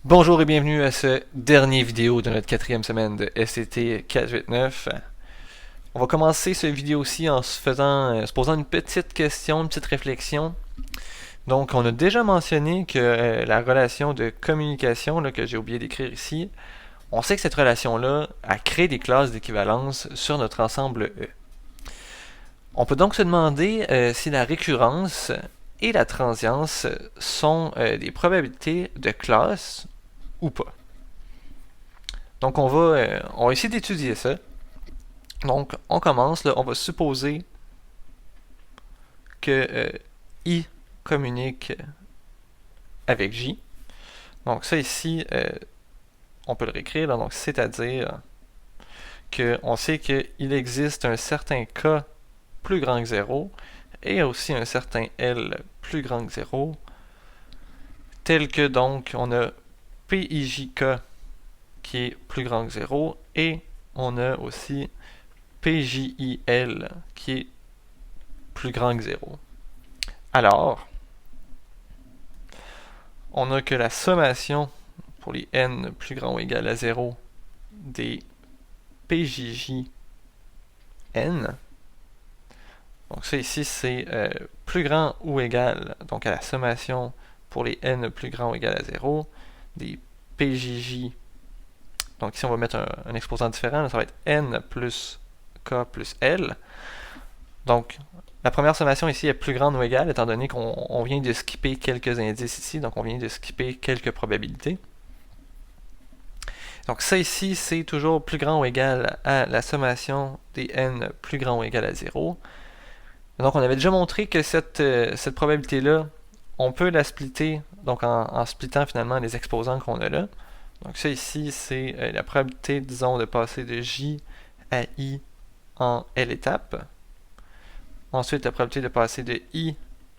Bonjour et bienvenue à ce dernier vidéo de notre quatrième semaine de SCT 489. On va commencer cette vidéo-ci en se posant une petite question, une petite réflexion. Donc, on a déjà mentionné que la relation de communication là, que j'ai oublié d'écrire ici, on sait que cette relation-là a créé des classes d'équivalence sur notre ensemble E. On peut donc se demander si la récurrence et la transience sont des probabilités de classe ou pas. Donc on va essayer d'étudier ça. Donc on commence, là, on va supposer que I communique avec J. Donc ça ici, on peut le réécrire, là, donc c'est-à-dire qu'on sait qu'il existe un certain K plus grand que 0 et aussi un certain L plus grand que 0, tel que donc on a PIJK qui est plus grand que 0 et on a aussi PJIL qui est plus grand que 0. Alors, on a que la sommation pour les n plus grand ou égal à 0 des PJJN. Donc ça ici c'est plus grand ou égal donc à la sommation pour les n plus grand ou égal à 0 des PJJ. Donc ici on va mettre un exposant différent, ça va être n plus k plus l. Donc la première sommation ici est plus grande ou égale, étant donné qu'on vient de skipper quelques indices ici, donc on vient de skipper quelques probabilités. Donc ça ici, c'est toujours plus grand ou égal à la sommation des n plus grand ou égal à 0. Donc on avait déjà montré que cette probabilité-là, on peut la splitter, donc en splittant finalement les exposants qu'on a là. Donc ça ici, c'est la probabilité, disons, de passer de J à I en L étapes. Ensuite, la probabilité de passer de I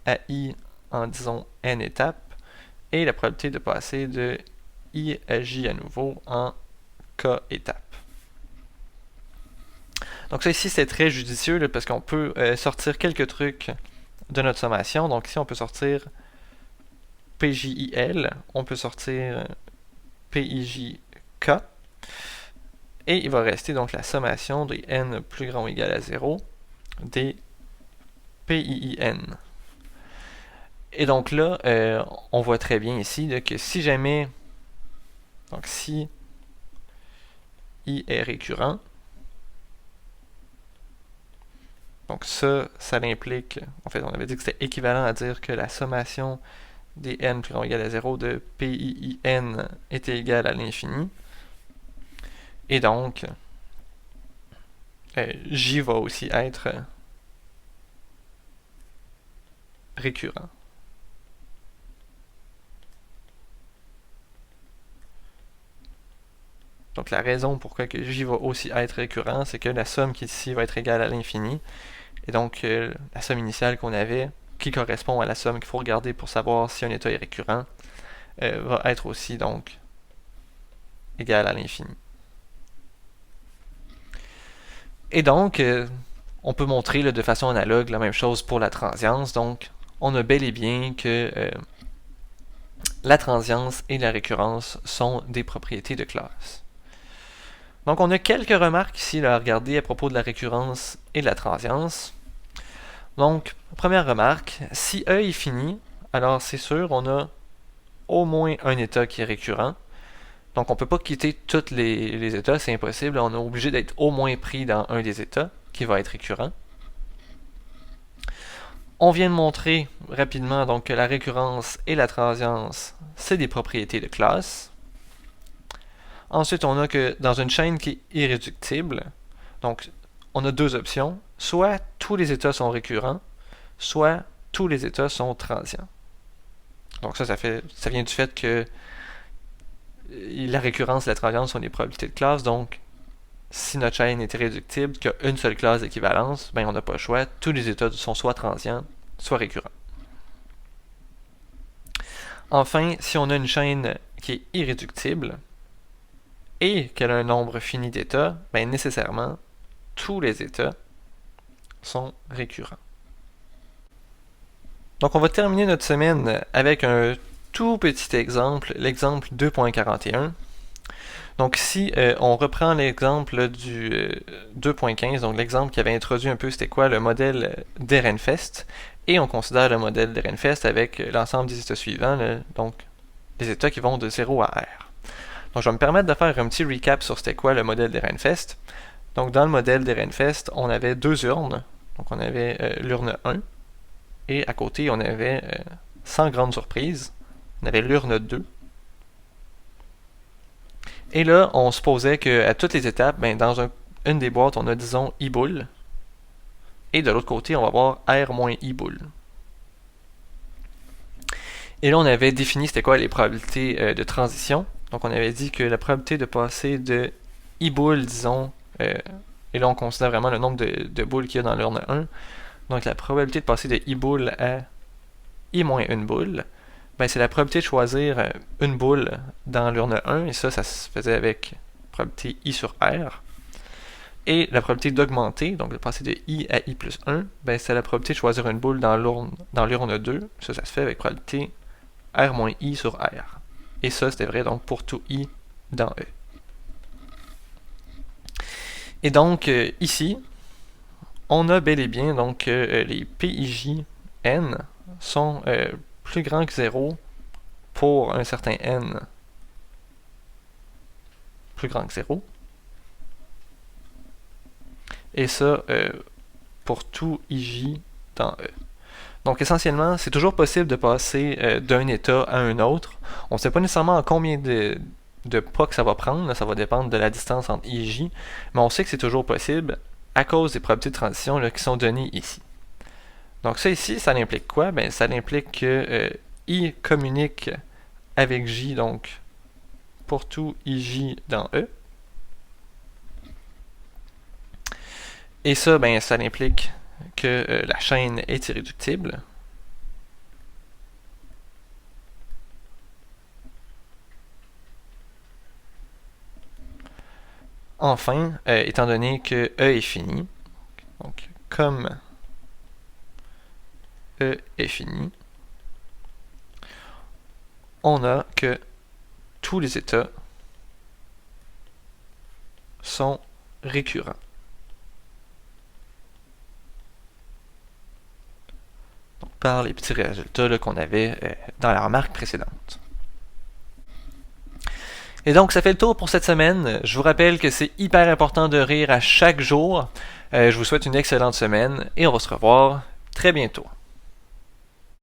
à I en, disons, N étapes. Et la probabilité de passer de I à J à nouveau en K étapes. Donc ça ici, c'est très judicieux là, parce qu'on peut sortir quelques trucs de notre sommation. Donc ici, on peut sortir PJIL, on peut sortir PIJK. Et il va rester donc la sommation des n plus grand ou égal à 0 des PIIN. Et donc là, on voit très bien ici là, que si jamais, donc si I est récurrent, donc ça l'implique, en fait on avait dit que c'était équivalent à dire que la sommation des n plus grand ou égal à 0 de PIIN était égale à l'infini. Et donc, J va aussi être récurrent. Donc la raison pourquoi que J va aussi être récurrent, c'est que la somme qui ici va être égale à l'infini. Et donc la somme initiale qu'on avait, qui correspond à la somme qu'il faut regarder pour savoir si un état est récurrent, va être aussi donc égale à l'infini. Et donc, on peut montrer là, de façon analogue la même chose pour la transience. Donc, on a bel et bien que la transience et la récurrence sont des propriétés de classe. Donc, on a quelques remarques ici à regarder à propos de la récurrence et de la transience. Donc, première remarque, si E est fini, alors c'est sûr, on a au moins un état qui est récurrent. Donc, on ne peut pas quitter tous les états, c'est impossible. On est obligé d'être au moins pris dans un des états qui va être récurrent. On vient de montrer rapidement donc, que la récurrence et la transience, c'est des propriétés de classe. Ensuite, on a que dans une chaîne qui est irréductible, donc on a deux options. Soit tous les états sont récurrents, soit tous les états sont transients. Donc ça vient du fait que la récurrence et la transience sont des probabilités de classe, donc si notre chaîne est irréductible, qu'il y a une seule classe d'équivalence, ben on n'a pas le choix, tous les états sont soit transients, soit récurrents. Enfin, si on a une chaîne qui est irréductible et qu'elle a un nombre fini d'états, ben nécessairement, tous les états sont récurrents. Donc on va terminer notre semaine avec un tout petit exemple, l'exemple 2.41. Donc si on reprend l'exemple du 2.15, donc l'exemple qui avait introduit un peu c'était quoi le modèle d'Ehrenfest, et on considère le modèle d'Ehrenfest avec l'ensemble des états suivants, donc les états qui vont de 0 à R. Donc je vais me permettre de faire un petit recap sur c'était quoi le modèle d'Ehrenfest. Donc dans le modèle d'Ehrenfest, on avait deux urnes, donc on avait l'urne 1, et à côté on avait, sans grande surprise, on avait l'urne 2. Et là, on supposait qu'à toutes les étapes, dans une des boîtes, on a, disons, I boule. Et de l'autre côté, on va avoir R moins I boule. Et là, on avait défini c'était quoi les probabilités de transition. Donc, on avait dit que la probabilité de passer de I boule, disons, et là, on considère vraiment le nombre de boules qu'il y a dans l'urne 1. Donc, la probabilité de passer de I boule à I moins une boule, c'est la probabilité de choisir une boule dans l'urne 1, et ça se faisait avec probabilité I sur R. Et la probabilité d'augmenter, donc de passer de I à I plus 1, c'est la probabilité de choisir une boule dans l'urne 2, ça se fait avec probabilité R moins I sur R. Et ça, c'était vrai donc pour tout I dans E. Et donc, ici, on a bel et bien donc les PIJ N sont plus grand que 0 pour un certain n plus grand que 0. Et ça pour tout ij dans E. Donc essentiellement, c'est toujours possible de passer d'un état à un autre. On ne sait pas nécessairement en combien de pas que ça va prendre, ça va dépendre de la distance entre ij, mais on sait que c'est toujours possible à cause des probabilités de transition qui sont données ici. Donc ça ici, ça implique quoi? Ça implique que I communique avec J, donc pour tout IJ dans E. Et ça, ça implique que la chaîne est irréductible. Enfin, étant donné que E est fini, donc comme E est fini, on a que tous les états sont récurrents. Donc, par les petits résultats qu'on avait dans la remarque précédente. Et donc, ça fait le tour pour cette semaine. Je vous rappelle que c'est hyper important de rire à chaque jour. Je vous souhaite une excellente semaine et on va se revoir très bientôt.